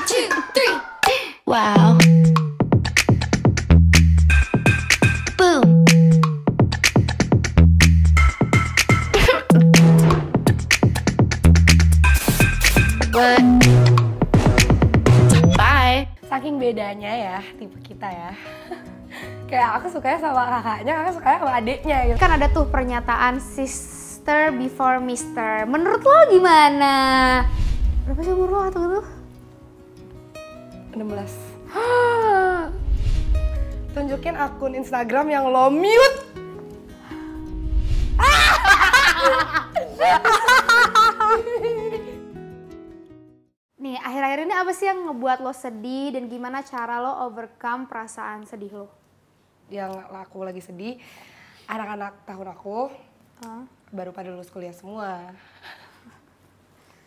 two, three. Wow. Boom. What? Bye. Saking bedanya ya tipe kita ya. Kayak aku sukanya sama kakaknya, kakak sukanya sama adiknya gitu. Kan ada tuh pernyataan sister before mister. Menurut lo gimana? Berapa sih umur lo atau gitu? 16. Tunjukin akun Instagram yang lo mute. Nih, akhir-akhir ini apa sih yang ngebuat lo sedih dan gimana cara lo overcome perasaan sedih lo? Yang aku lagi sedih, anak-anak tahun aku baru pada lulus kuliah semua.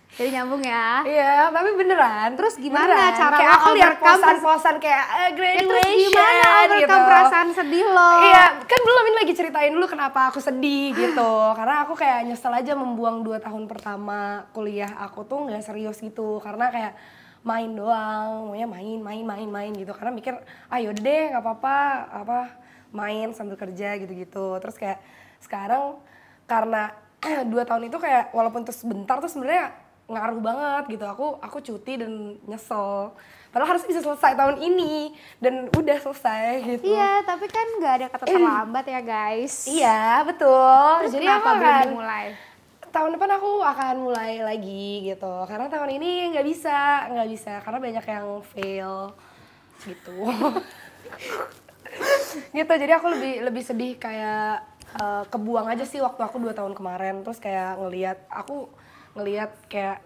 Jadi nyambung ya? Iya, tapi beneran. Terus gimana beneran. cara kayak lo aku lihat overcome posan-posan kayak graduation terus gimana overcome gitu. perasaan sedih lo? Iya, kan belum ini lagi ceritain dulu kenapa aku sedih gitu. Karena aku kayak nyesel aja membuang 2 tahun pertama kuliah aku tuh nggak serius gitu. Karena kayak main doang, maunya main gitu. Karena mikir, yaudah deh nggak apa-apa, main sambil kerja gitu-gitu. Terus kayak sekarang karena 2 tahun itu kayak walaupun terus sebentar tuh sebenarnya ngaruh banget gitu. Aku cuti dan nyesel. Padahal harus bisa selesai tahun ini dan udah selesai gitu. Iya, tapi kan nggak ada kata terlambat ya guys. Iya, betul. Terus Jadi kenapa aku belum akan dimulai? tahun depan aku akan mulai lagi gitu. Karena tahun ini nggak bisa karena banyak yang fail gitu. Gitu. Jadi aku lebih sedih kayak kebuang aja sih waktu aku 2 tahun kemarin. Terus kayak ngelihat kayak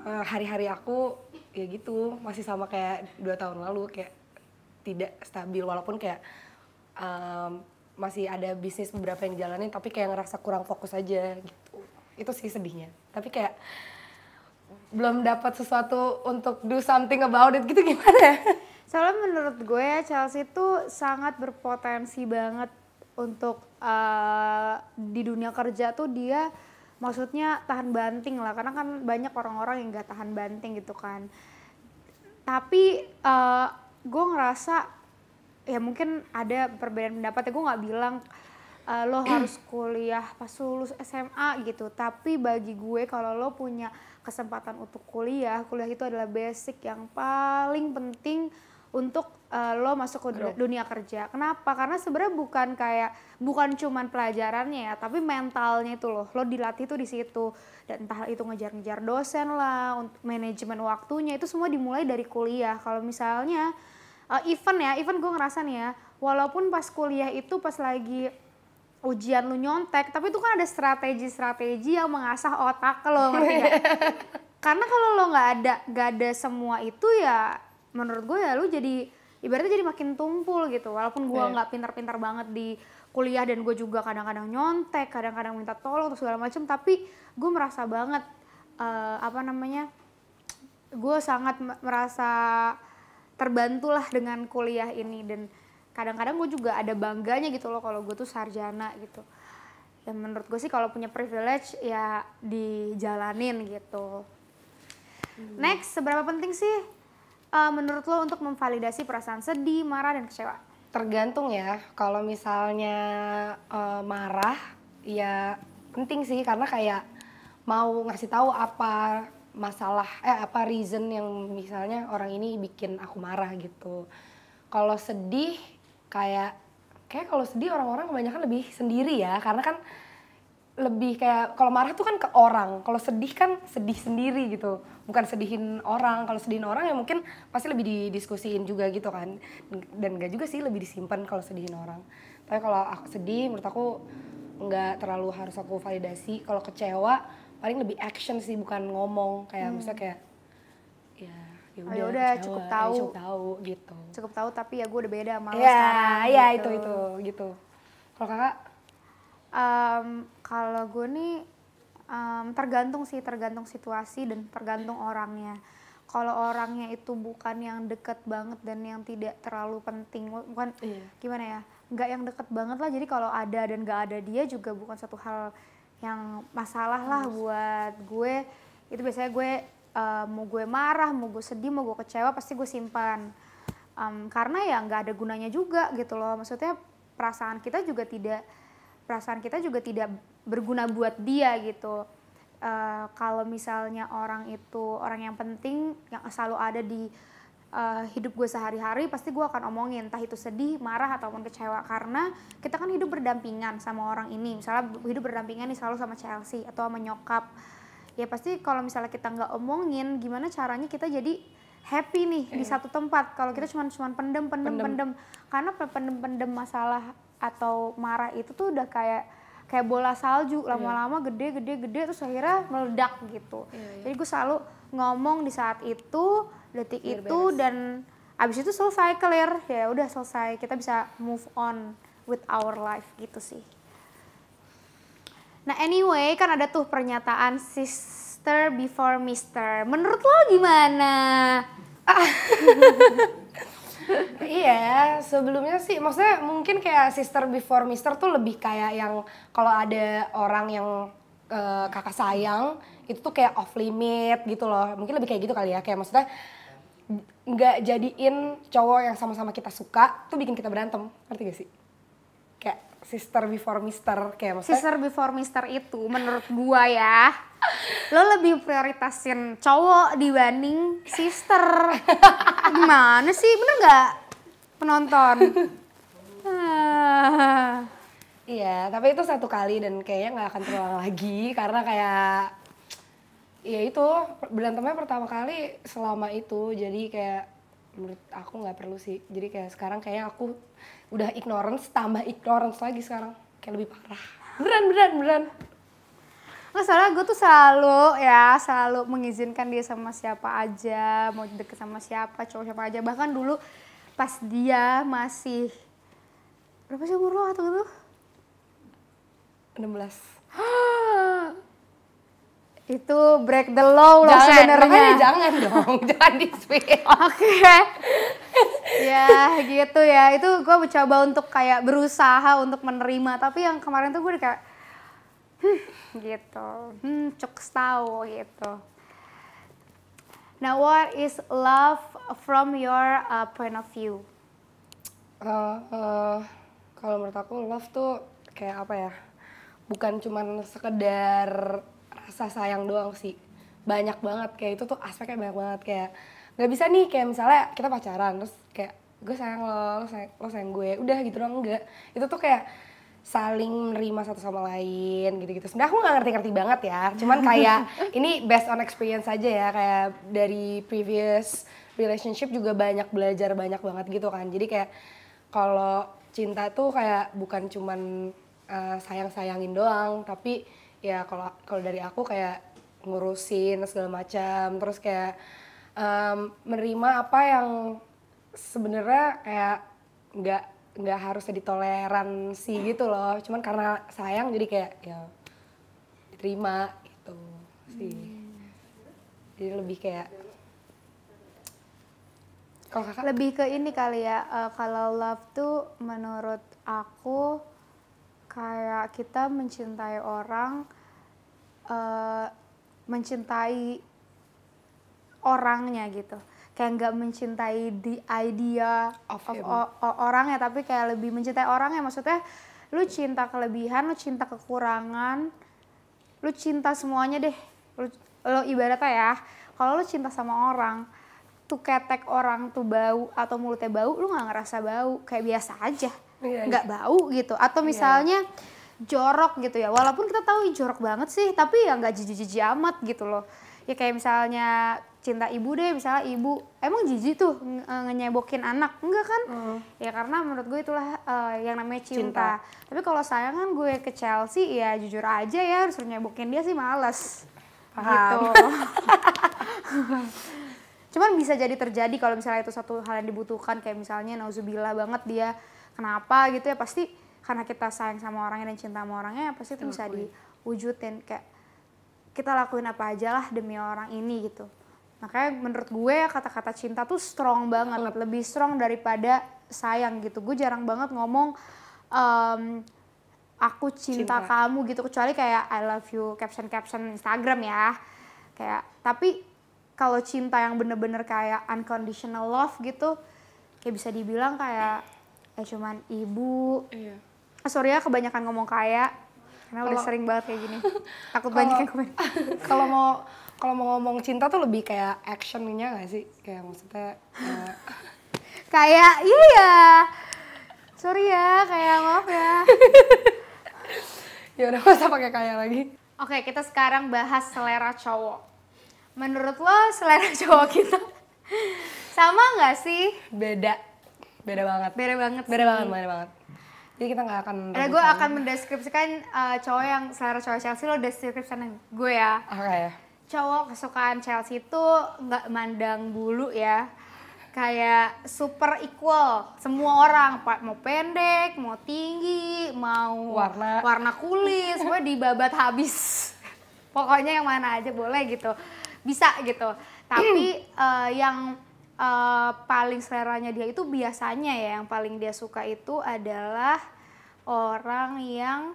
hari-hari aku ya gitu masih sama kayak 2 tahun lalu, kayak tidak stabil walaupun kayak masih ada bisnis beberapa yang jalanin tapi kayak ngerasa kurang fokus aja gitu. Itu sih sedihnya. Tapi kayak belum dapat sesuatu untuk do something about it gitu, gimana? Soalnya menurut gue Chelsea tuh sangat berpotensi banget untuk di dunia kerja tuh dia maksudnya tahan banting lah, karena kan banyak orang-orang yang gak tahan banting gitu kan. Tapi gue ngerasa ya mungkin ada perbedaan pendapat ya, gue gak bilang lo harus kuliah pas lulus SMA gitu. Tapi bagi gue kalau lo punya kesempatan untuk kuliah itu adalah basic yang paling penting untuk lo masuk ke dunia kerja. Kenapa? Karena sebenarnya bukan cuman pelajarannya ya, tapi mentalnya itu lo dilatih tuh di situ. Dan entah itu ngejar-ngejar dosen lah, untuk manajemen waktunya itu semua dimulai dari kuliah. Kalau misalnya even gue ngerasa nih ya, walaupun pas kuliah itu pas lagi ujian lu nyontek, tapi itu kan ada strategi-strategi yang mengasah otak lo, ngerti gak? Karena kalau lo nggak ada semua itu ya, menurut gue ya lu jadi ibaratnya jadi makin tumpul gitu. Walaupun gue nggak pintar-pintar banget di kuliah dan gue juga kadang-kadang nyontek, kadang-kadang minta tolong atau segala macam, tapi gue merasa banget gue sangat merasa terbantulah dengan kuliah ini. Dan kadang-kadang gue juga ada bangganya gitu loh kalau gue tuh sarjana gitu. Ya menurut gue sih kalau punya privilege ya dijalanin gitu. Next, seberapa penting sih menurut lo untuk memvalidasi perasaan sedih, marah, dan kecewa? Tergantung ya. Kalau misalnya marah ya penting sih, karena kayak mau ngasih tahu apa masalah apa reason yang misalnya orang ini bikin aku marah gitu. Kalau sedih kayak kalau sedih orang-orang kebanyakan lebih sendiri ya, karena kan lebih kayak kalau marah tuh kan ke orang, kalau sedih kan sedih sendiri gitu, bukan sedihin orang. Kalau sedihin orang ya mungkin pasti lebih didiskusiin juga gitu kan, dan gak juga sih lebih disimpan kalau sedihin orang. Tapi kalau aku sedih, menurut aku nggak terlalu harus aku validasi. Kalau kecewa paling lebih action sih, bukan ngomong kayak misalnya kayak ya udah cukup tahu gitu. Cukup tahu tapi ya gue udah beda sama lo sekarang. Ya gitu. itu gitu. Kalau kakak? Kalau gue nih tergantung situasi dan tergantung orangnya. Kalau orangnya itu bukan yang deket banget dan yang tidak terlalu penting, bukan gimana ya, nggak yang deket banget lah. Jadi kalau ada dan nggak ada dia juga bukan satu hal yang masalah lah buat gue. Itu biasanya gue mau gue marah, mau gue sedih, mau gue kecewa pasti gue simpan. Karena ya nggak ada gunanya juga gitu loh. Maksudnya perasaan kita juga tidak berguna buat dia gitu. Kalau misalnya orang itu orang yang penting yang selalu ada di hidup gue sehari-hari, pasti gue akan omongin, entah itu sedih, marah ataupun kecewa, karena kita kan hidup berdampingan sama orang ini. Misalnya hidup berdampingan nih selalu sama Chelsea atau sama nyokap, ya pasti kalau misalnya kita nggak omongin, gimana caranya kita jadi happy nih di satu tempat. Kalau kita cuma pendem, karena pendem masalah atau marah itu tuh udah kayak bola salju, lama-lama gede terus akhirnya meledak gitu. Jadi gue selalu ngomong di saat itu, detik Biar itu beres. dan abis itu selesai, clear, ya udah selesai, kita bisa move on with our life gitu sih. Nah anyway, kan ada tuh pernyataan sister before mister. Menurut lo gimana? Iya, sebelumnya sih, maksudnya mungkin kayak sister before mister tuh lebih kayak yang kalau ada orang yang kakak sayang, itu tuh kayak off limit gitu loh. Mungkin lebih kayak gitu kali ya, kayak maksudnya nggak jadiin cowok yang sama-sama kita suka tuh bikin kita berantem, ngerti gak sih? Kayak sister before mister, kayak maksudnya Sister before mister itu menurut gua ya, lo lebih prioritasin cowok dibanding sister. Gimana sih, bener nggak penonton? iya, tapi itu satu kali dan kayaknya nggak akan terulang lagi karena kayak ya itu berantemnya pertama kali selama itu, jadi kayak menurut aku nggak perlu sih. Jadi kayak sekarang kayaknya aku udah ignorance tambah ignorance lagi sekarang, kayak lebih parah. Beneran. Nggak, soalnya gue tuh selalu mengizinkan dia sama siapa aja, mau deket sama siapa, cowok siapa aja. Bahkan dulu pas dia masih, berapa sih umur lo atau gitu? 16. Itu break the law loh Makanya sebenarnya. jangan dong, jangan di-spill. Oke. Ya gitu ya, itu gue mencoba untuk kayak berusaha untuk menerima. Tapi yang kemarin tuh gue udah kayak, gitu, cukup tahu gitu. Now what is love from your point of view? Kalau menurut aku love tuh kayak apa ya? Bukan cuman sekedar rasa sayang doang sih. Banyak banget, kayak itu tuh aspeknya banyak banget. Kayak nggak bisa nih kayak misalnya kita pacaran terus kayak gue sayang lo sayang gue, udah gitu doang, enggak. Itu tuh kayak saling menerima satu sama lain gitu-gitu. Sebenarnya aku nggak ngerti-ngerti banget ya, cuman kayak ini based on experience aja ya, kayak dari previous relationship juga banyak belajar banyak banget gitu kan. Jadi kayak kalau cinta tuh kayak bukan cuman sayang-sayangin doang, tapi ya kalau dari aku kayak ngurusin segala macam, terus kayak menerima apa yang sebenarnya kayak nggak harusnya ditoleransi gitu loh, cuman karena sayang jadi kayak ya diterima gitu sih. Jadi lebih kayak kalau kakak Lebih ke ini kali ya, kalau love tuh menurut aku kayak kita mencintai orang, mencintai orangnya gitu. Kayak nggak mencintai the idea Of of him. orangnya, tapi kayak lebih mencintai orangnya. Maksudnya lu cinta kelebihan, lu cinta kekurangan, lu cinta semuanya deh. Lu ibaratnya ya, kalau lu cinta sama orang, tuh ketek orang tuh bau atau mulutnya bau, lu nggak ngerasa bau, kayak biasa aja, Iya. nggak bau gitu. Atau misalnya jorok gitu ya, walaupun kita tahu ih, jorok banget sih, tapi ya nggak jijik-jijik amat gitu loh. Ya kayak misalnya cinta ibu deh, misalnya ibu emang jijik tuh ngenyebokin anak, enggak kan? Ya karena menurut gue itulah yang namanya cinta. Tapi kalau sayangan gue ke Chelsea ya jujur aja ya, harus nyebokin dia sih males. Paham. Gitu. Cuman bisa jadi terjadi kalau misalnya itu satu hal yang dibutuhkan, kayak misalnya nauzubillah banget dia kenapa gitu ya, pasti karena kita sayang sama orangnya dan cinta sama orangnya, pasti itu bisa diwujudin. Kayak kita lakuin apa aja lah demi orang ini gitu. Makanya menurut gue kata-kata cinta tuh strong banget, lebih strong daripada sayang gitu. Gue jarang banget ngomong aku cinta kamu gitu, kecuali kayak I love you caption-caption Instagram ya. Kayak tapi kalau cinta yang bener-bener kayak unconditional love gitu, kayak bisa dibilang kayak cuman ibu. Iya. Sorry ya kebanyakan ngomong kayak, karena udah sering banget kayak gini. Takut banyak yang komen. Kalau mau ngomong cinta tuh lebih kayak actionnya nggak sih? Kayak maksudnya Kayak iya. Sorry ya, kayak maaf ya. ya udah nggak usah pakai kayak lagi. Oke, kita sekarang bahas selera cowok. Menurut lo selera cowok kita sama nggak sih? Beda banget. Beda banget. Beda sih. banget. Jadi kita nggak akan. Gue akan mendeskripsikan cowok yang selera cowok Chelsea, lo deskripsikan gue ya. Oke. Cowok kesukaan Chelsea itu nggak mandang bulu ya. Kayak super equal, semua orang, mau pendek, mau tinggi, mau warna kulit, semua dibabat habis. Pokoknya yang mana aja boleh gitu, bisa gitu. Tapi yang paling seleranya dia itu biasanya ya, yang paling dia suka itu adalah orang yang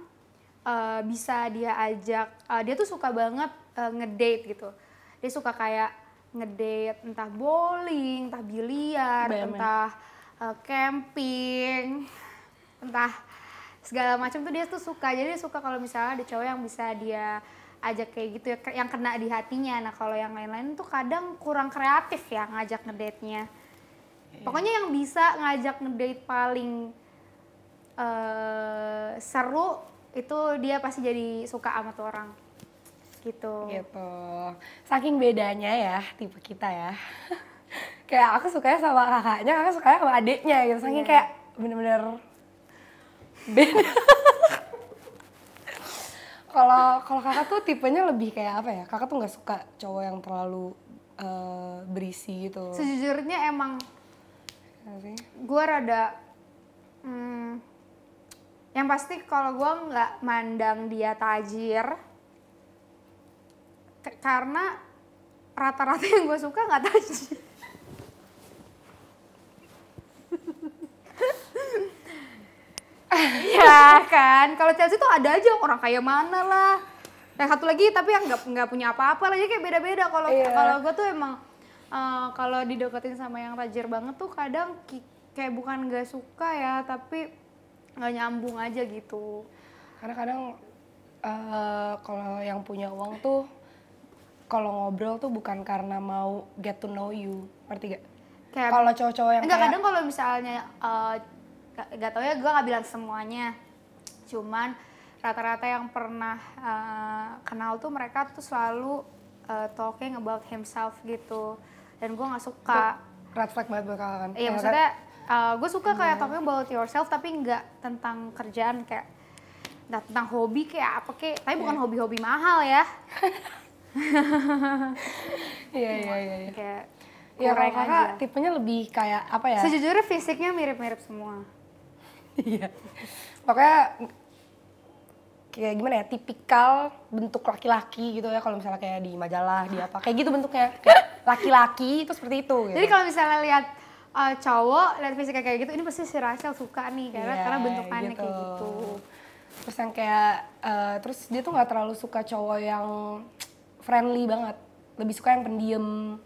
bisa dia ajak, dia tuh suka banget ngedate gitu. Dia suka kayak ngedate entah bowling, entah biliar, entah camping, entah segala macam tuh dia tuh suka. Jadi dia suka kalau misalnya ada cowok yang bisa dia ajak kayak gitu ya, yang kena di hatinya. Nah kalau yang lain-lain tuh kadang kurang kreatif ya ngajak ngedate-nya. Pokoknya yang bisa ngajak ngedate paling seru itu dia pasti jadi suka sama tuh orang. Gitu. Saking bedanya ya tipe kita ya. Kayak aku sukanya sama kakaknya, kakak sukanya sama adiknya gitu. Saking kayak bener-bener beda. Kalau kakak tuh tipenya lebih kayak apa ya? Kakak tuh nggak suka cowok yang terlalu berisi gitu. Sejujurnya emang gue rada yang pasti kalau gue nggak mandang dia tajir. Karena rata-rata yang gue suka nggak tajir. Ya kan, kalau Chelsea tuh ada aja orang kayak mana lah. Yang satu lagi tapi yang nggak punya apa-apa lah, jadi kayak beda-beda. Kalau gue tuh emang kalau dideketin sama yang tajir banget tuh kadang kayak bukan nggak suka ya, tapi nggak nyambung aja gitu. Karena kadang kalau yang punya uang tuh kalau ngobrol tuh bukan karena mau get to know you, ngerti gak? Kalau cowok-cowok yang enggak, kadang kalau misalnya gak tau ya, gue gak bilang semuanya, cuman rata-rata yang pernah kenal tuh mereka tuh selalu talking about himself gitu, dan gue gak suka. Red flag banget buat kakak kan? Iya, maksudnya gue suka kayak talking about yourself tapi gak tentang kerjaan, kayak gak tentang hobi kayak apa kayak, tapi bukan hobi-hobi mahal ya. Iya. Kayak ya kalau kakak tipenya lebih kayak apa ya? Sejujurnya fisiknya mirip-mirip semua. Iya. Pokoknya kayak gimana ya? Tipikal bentuk laki-laki gitu ya, kalau misalnya kayak di majalah, di apa kayak gitu bentuknya. Kayak laki-laki itu seperti itu gitu. Jadi kalau misalnya lihat cowok, lihat fisiknya kayak gitu, ini pasti si Rachel suka nih karena bentukannya gitu. Kayak gitu. Terus yang kayak terus dia tuh nggak terlalu suka cowok yang friendly banget, lebih suka yang pendiam,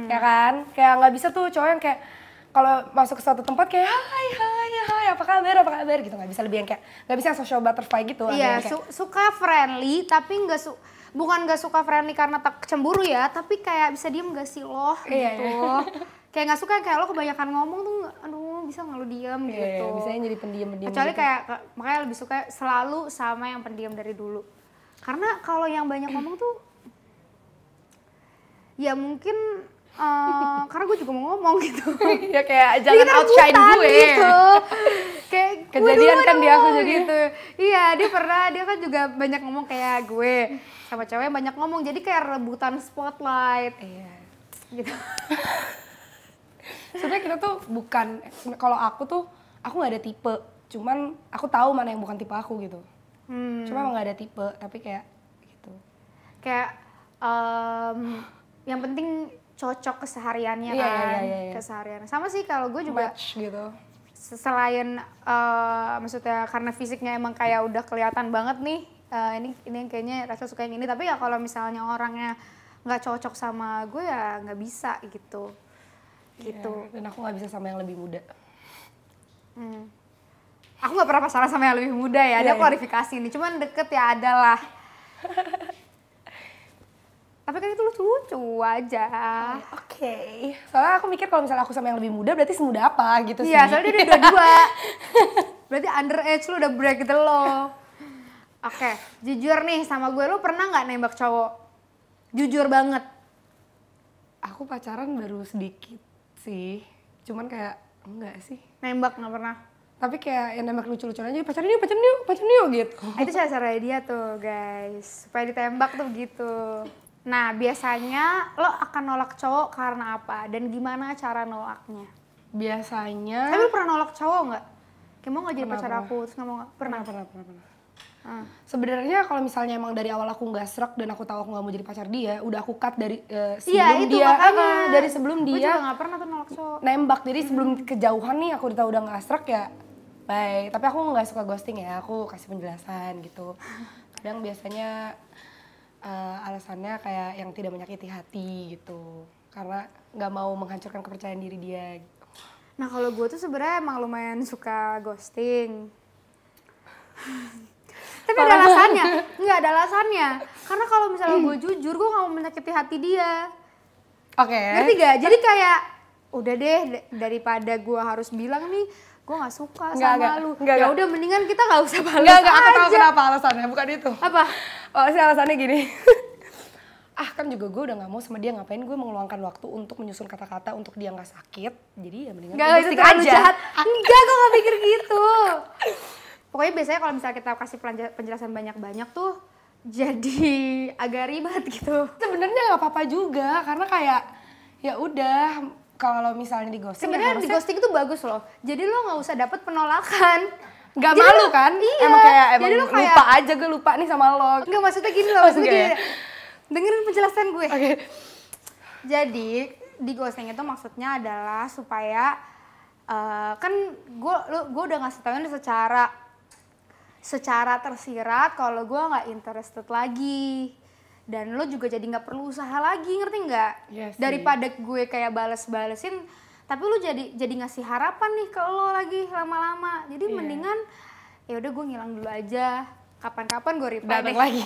ya kan? Kayak nggak bisa tuh cowok yang kayak kalau masuk ke suatu tempat kayak hai apa kabar gitu, nggak bisa, lebih yang kayak nggak bisa yang social butterfly gitu. Iya, suka friendly tapi bukan nggak suka friendly karena tak cemburu ya, tapi kayak bisa diem nggak sih lo gitu. Iya. Kayak nggak suka kayak lo kebanyakan ngomong tuh, aduh bisa nggak lo diem gitu. Iya, bisa jadi pendiam. Kecuali gitu. kayak makanya lebih suka selalu sama yang pendiam dari dulu. Karena kalau yang banyak ngomong tuh, ya mungkin karena gue juga mau ngomong gitu. Ya kayak jangan outshine gue. Gitu. Kayak kejadian kan di aku jadi gitu. Iya, dia kan juga banyak ngomong kayak gue. Sama cewek banyak ngomong, jadi kayak rebutan spotlight. Iya. Gitu. Sebenarnya kita tuh bukan, kalau aku nggak ada tipe, cuman aku tahu mana yang bukan tipe aku gitu. Cuma emang nggak ada tipe, tapi kayak gitu. Kayak yang penting cocok kesehariannya kan. Iya. Keseharian. Sama sih kalau gue juga. Match gitu. Selain maksudnya karena fisiknya emang kayak udah kelihatan banget nih, ini kayaknya Rachel suka yang ini. Tapi ya kalau misalnya orangnya nggak cocok sama gue ya nggak bisa gitu. Gitu. Dan aku nggak bisa sama yang lebih muda. Aku nggak pernah pacaran sama yang lebih muda ya, ada klarifikasi nih, cuman deket ya adalah. Tapi kan itu lucu-lucu aja. Oke. Soalnya aku mikir kalau misalnya aku sama yang lebih muda berarti semuda apa gitu sih. Iya, soalnya dia udah 22. Berarti underage lu udah break gitu loh. Oke, jujur nih sama gue, lu pernah nggak nembak cowok? Jujur banget. Aku pacaran baru sedikit sih. Cuman kayak enggak sih. Nembak nggak pernah? Tapi kayak yang nembak lucu-lucuan aja, pacaran yuk gitu. Itu cara-cara dia tuh guys, supaya ditembak tuh gitu. Nah biasanya lo akan nolak cowok karena apa? Dan gimana cara nolaknya? Biasanya... Tapi lo pernah nolak cowok nggak? Kayak mau nggak jadi Pernah, pacar pernah. aku? Terus nggak mau nggak? Pernah? Pernah. Sebenarnya kalau misalnya emang dari awal aku nggak srek dan aku tahu aku nggak mau jadi pacar dia, udah aku cut dari sebelum Iya itu dia, makanya. dari sebelum Gue dia juga nggak pernah tuh nolak cowok. nembak. Jadi sebelum kejauhan nih aku udah nggak srek ya, bye. Tapi aku nggak suka ghosting ya, aku kasih penjelasan gitu. Kadang biasanya alasannya kayak yang tidak menyakiti hati gitu, karena nggak mau menghancurkan kepercayaan diri dia. Gitu. Nah kalau gue tuh sebenarnya emang lumayan suka ghosting. Tapi ada alasannya, nggak ada alasannya. Karena kalau misalnya gue jujur, gue nggak mau menyakiti hati dia. Oke. Ngerti gak? Jadi kayak udah deh daripada gue harus bilang nih, gue nggak suka sama lu. Ya udah mendingan kita nggak usah balas Enggak, aku tahu aja. kenapa alasannya, bukan itu. Apa? Oh, sih alasannya gini. Kan juga gue udah gak mau sama dia, ngapain gue mengeluangkan waktu untuk menyusun kata-kata untuk dia gak sakit. Jadi ya mendingan Gak, itu ghosting terlalu aja. jahat. Enggak, gue gak mikir gitu. Pokoknya biasanya kalau misalnya kita kasih penjelasan banyak-banyak tuh jadi agak ribet gitu. Sebenarnya gak apa-apa juga, karena kayak ya udah kalau misalnya di ghosting Sebenarnya di ghosting itu bagus loh. Jadi lo nggak usah dapet penolakan. Gak Jadi malu lo- kan? Iya. Emang Jadi lo kayak lupa aja, gue lupa nih sama lo. Enggak, maksudnya gini loh, maksudnya enggak gini. Dengerin penjelasan gue. Oke. Jadi di ghosting itu maksudnya adalah supaya kan gue udah ngasih tauin secara tersirat kalau gue nggak interested lagi, dan lo juga jadi nggak perlu usaha lagi, ngerti nggak? Iya sih. Daripada gue kayak balesin, tapi lo jadi ngasih harapan nih ke lo lagi lama-lama. Jadi Iya. mendingan ya udah gue ngilang dulu aja. Kapan-kapan gue reply Datang deh. lagi.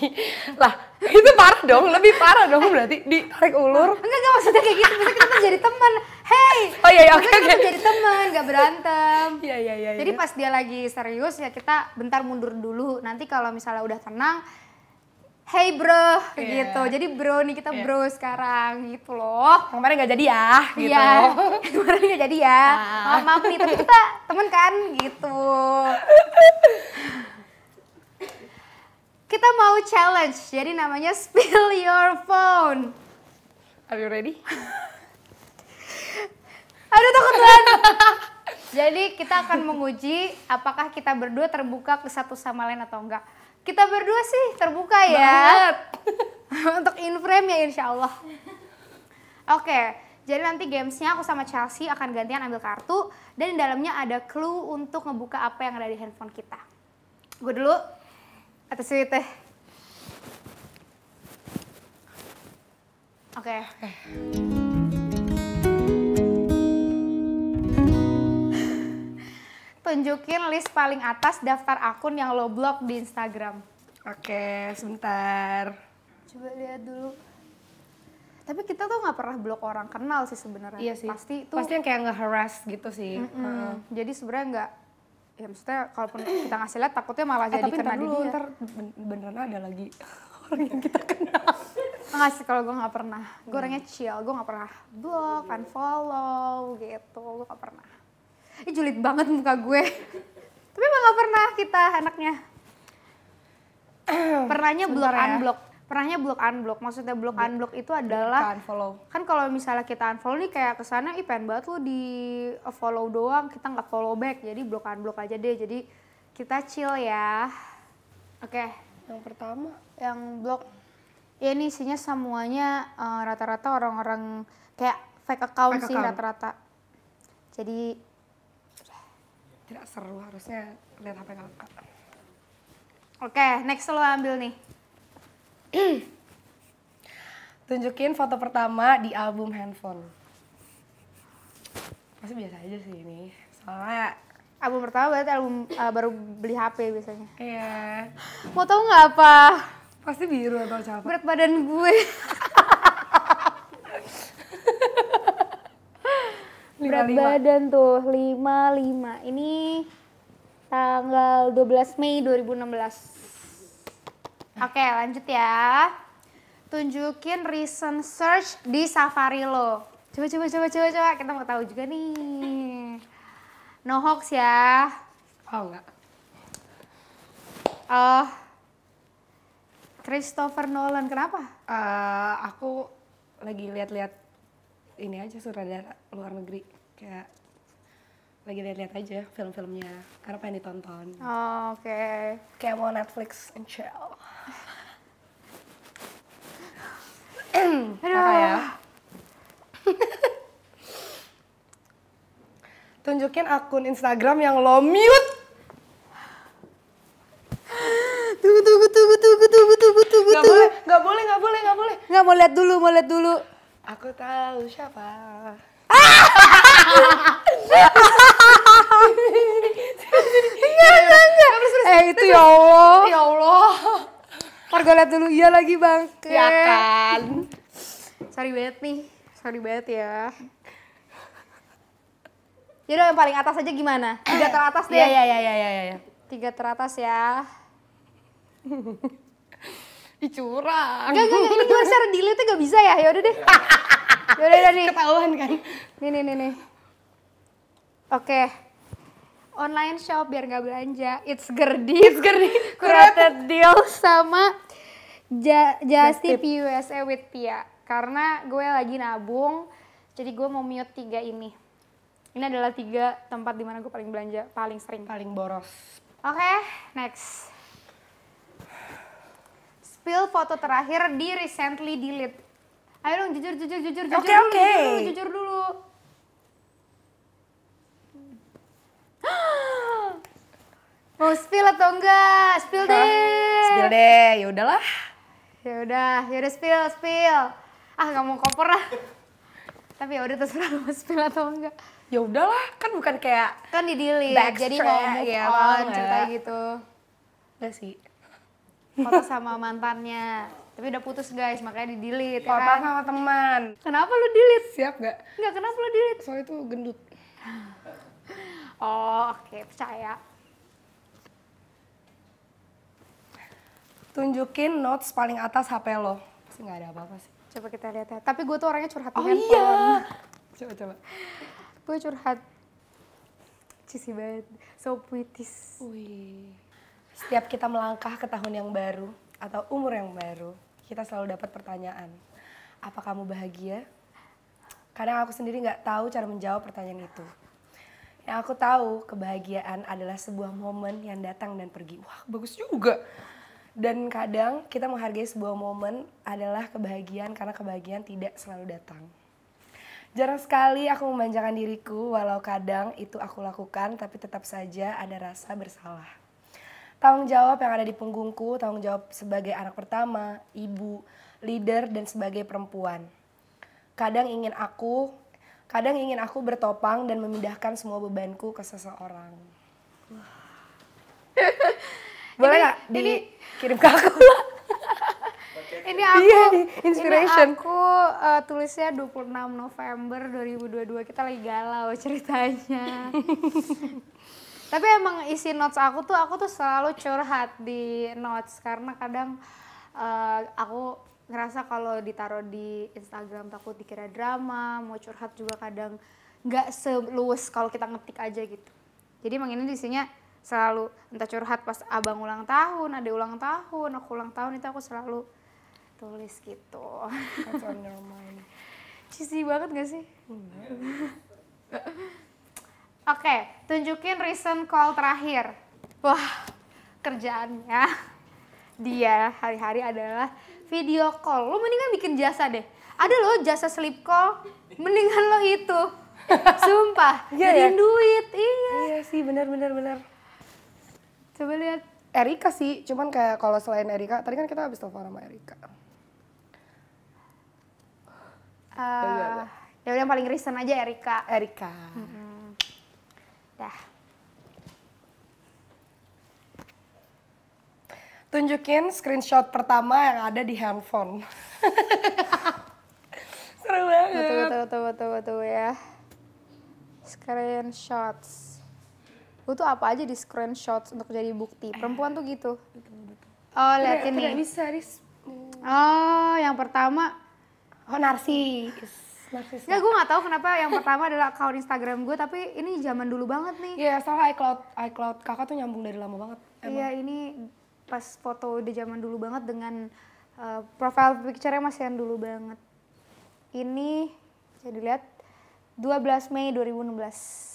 Lah, itu parah dong, lebih parah dong berarti ditarik ulur. Enggak maksudnya kayak gitu, maksudnya kita tuh jadi teman. Hey, Oh iya, oke, maksudnya kita oke. tuh jadi teman, gak berantem. Iya. Jadi pas dia lagi serius ya kita bentar mundur dulu. Nanti kalau misalnya udah tenang, hey bro, Iya. gitu. Jadi bro nih kita Iya. bro sekarang gitu loh. Kemarin gak jadi ya, gitu. Iya, kemarin gak jadi ya. Maaf nih, tapi kita temen kan gitu. Kita mau challenge, jadi namanya spill your phone. Are you ready? Aduh takut banget. Jadi kita akan menguji apakah kita berdua terbuka ke satu sama lain atau enggak. Kita berdua sih terbuka ya. Banget. Untuk in frame ya insya Allah. Oke, jadi nanti gamesnya aku sama Chelsea akan gantian ambil kartu. Dan di dalamnya ada clue untuk ngebuka apa yang ada di handphone kita. Gue dulu. Atas sweet teh. Oke. Tunjukin list paling atas daftar akun yang lo blok di Instagram. Oke, sebentar. Coba lihat dulu. Tapi kita tuh nggak pernah blok orang kenal sih sebenarnya. Iya sih. Pasti yang kayak nge-harass gitu sih. Jadi sebenarnya nggak. Ya maksudnya kalaupun kita ngasih lihat takutnya malah jadi Tapi kena ntar di dulu, dia. ntar beneran ada lagi orang yang kita kenal. Enggak sih kalau gue nggak pernah. Gue orangnya chill. Gue nggak pernah blok, unfollow gitu. Gue nggak pernah. Ini julid banget muka gue. Tapi emang nggak pernah kita anaknya. Pernahnya blok Sebentar ya. unblock. Pernahnya blok unblock. Maksudnya blok unblock itu adalah Unfollow. kan kalau misalnya kita unfollow nih kayak kesana pengen banget lu di follow doang, kita nggak follow back, jadi blok unblock aja deh. Jadi kita chill ya. Oke, Yang pertama. yang blok ya ini isinya semuanya rata-rata orang-orang kayak fake account Fake sih account. rata-rata. Jadi Tidak seru, harusnya lihat HP kakak. oke, next lo ambil nih. Tunjukin foto pertama di album handphone. Masih biasa aja sih ini. Soalnya Album pertama berarti album baru beli HP biasanya. iya, Mau tahu nggak apa? pasti biru atau cakep. Berat badan gue. Berat 55. badan tuh 55. Ini tanggal 12 Mei 2016. Oke, lanjut ya. Tunjukin recent search di Safari lo. Coba. Kita mau tahu juga nih. No hoax ya. Oh enggak. Oh, Christopher Nolan, kenapa? Aku lagi lihat-lihat ini aja sutradara luar negeri, kayak lagi lihat-lihat aja film-filmnya karena pengen ditonton. Oh, oke. Kayak mau Netflix and chill. Aduh. Kakak ya. Tunjukin akun Instagram yang lo mute. Tunggu. Nggak boleh. Nggak, mau lihat dulu. Aku tahu siapa. Enggak. Itu ya Allah. Ya Allah. Ntar gue lihat dulu, iya lagi bangke. Ya kan. Sorry banget ya. Yaudah yang paling atas aja gimana? 3 teratas deh. Iya. 3 teratas ya. Dicurang. Enggak, ini gimana cara delete-nya gak bisa ya? Yaudah deh. Yaudah nih. Ketahuan kan. Nih. Oke. Online shop biar gak belanja. It's Gerdi. Curated deal sama Just Tip USA with Pia. Karena gue lagi nabung, jadi gue mau mute 3 ini. Ini adalah 3 tempat dimana gue paling belanja, paling sering. Paling boros. Oke, next. Spill foto terakhir di recently delete. Ayo dong, jujur Oke. jujur dulu. Mau spill atau enggak? Spill deh. Spill deh, ya udahlah. Yaudah spill. Ah, nggak mau koper lah. Tapi ya udah terserah lo mau spill atau enggak. Ya udahlah, kan bukan kayak Kan di delete, Backtrack, jadi mau move ya, on, banget. cerita gitu. enggak sih. Foto sama mantannya. Tapi udah putus guys, makanya di delete ya Foto kan. sama teman. Kenapa lu delete? Siap gak? Enggak, kenapa lu delete? Soalnya itu gendut. Oh, oke, percaya. Tunjukin notes paling atas HP lo. Pasti gak ada apa-apa sih. Coba kita lihat ya. Tapi gue tuh orangnya curhat di Oh handphone. iya. Coba. Gue curhat. Cheesy banget. So puitis. Wih. Setiap kita melangkah ke tahun yang baru atau umur yang baru, kita selalu dapat pertanyaan. Apa kamu bahagia? Kadang aku sendiri nggak tahu cara menjawab pertanyaan itu. Yang aku tahu, kebahagiaan adalah sebuah momen yang datang dan pergi. Wah, bagus juga. Dan kadang kita menghargai sebuah momen adalah kebahagiaan karena kebahagiaan tidak selalu datang. Jarang sekali aku memanjakan diriku, walau kadang itu aku lakukan, tapi tetap saja ada rasa bersalah. Tanggung jawab yang ada di punggungku, tanggung jawab sebagai anak pertama, ibu, leader, dan sebagai perempuan. Kadang ingin aku bertopang dan memindahkan semua bebanku ke seseorang. Boleh nggak dikirim ke aku? Ini aku, Iya, inspiration. Ini aku tulisnya 26 November 2022. Kita lagi galau ceritanya. Tapi emang isi notes aku tuh selalu curhat di notes. Karena kadang aku ngerasa kalau ditaruh di Instagram takut dikira drama. Mau curhat juga kadang nggak seluas kalau kita ngetik aja gitu. Jadi emang ini isinya selalu entah curhat pas abang ulang tahun, adek ulang tahun, aku ulang tahun, itu aku selalu tulis gitu. What's on your mind? Cheesy banget gak sih? Oke, tunjukin recent call terakhir. Wah, kerjaannya dia hari-hari adalah video call. Lo mendingan bikin jasa deh. Ada loh jasa sleep call, mendingan lo itu. Sumpah, Iya jadiin ya? duit. Iya. Iya sih, benar. Coba lihat. Erika sih, cuman kayak kalau selain Erika, tadi kan kita habis telepon sama Erika. Ya udah yang paling recent aja Erika. Erika. Dah. Tunjukin screenshot pertama yang ada di handphone. Seru banget. Betul ya. Screenshots. Lu tuh apa aja di screenshots untuk jadi bukti? Perempuan tuh gitu. Oh, liatin nih. Tidak bisa, Riz. Oh, yang pertama. Oh, narsis. Nggak, gue nggak tahu kenapa yang pertama adalah account Instagram gue, tapi ini zaman dulu banget nih. Iya, soalnya iCloud kakak tuh nyambung dari lama banget. Iya, ini pas foto udah zaman dulu banget dengan profile picture-nya masih yang dulu banget. Ini bisa dilihat 12 Mei 2016.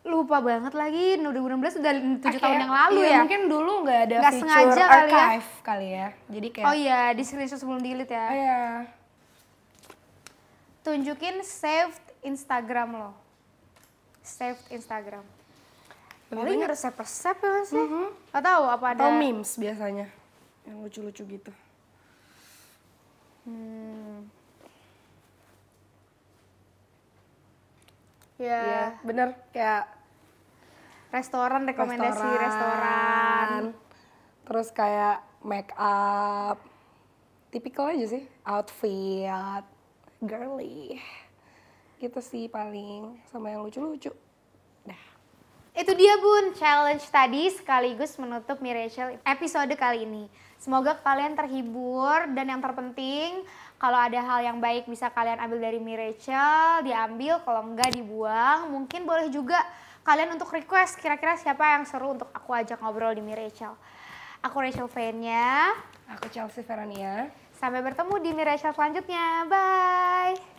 Lupa banget lagi, 2016 udah 7 tahun yang lalu iya, ya. Mungkin dulu nggak ada Nggak feature sengaja kali ya. archive kali ya. Jadi kayak Oh iya, di screenshot sebelum delete ya. iya. Tunjukin saved Instagram lo. Saved Instagram. Paling resep-resep ya nggak sih? Gak tahu apa ada. Atau memes biasanya. Yang lucu-lucu gitu. Ya, Iya, bener kayak restoran, rekomendasi restoran. Terus kayak make up. Tipikal aja sih, outfit, girly. Gitu sih paling, sama yang lucu-lucu. Dah. Itu dia Bun, challenge tadi sekaligus menutup Mirachel episode kali ini. Semoga kalian terhibur dan yang terpenting kalau ada hal yang baik bisa kalian ambil dari Mirachel, diambil, kalau enggak dibuang. Mungkin boleh juga kalian untuk request kira-kira siapa yang seru untuk aku ajak ngobrol di Mirachel. Aku Rachel Fenya. Aku Chelsea Verania. Sampai bertemu di Mirachel selanjutnya. Bye!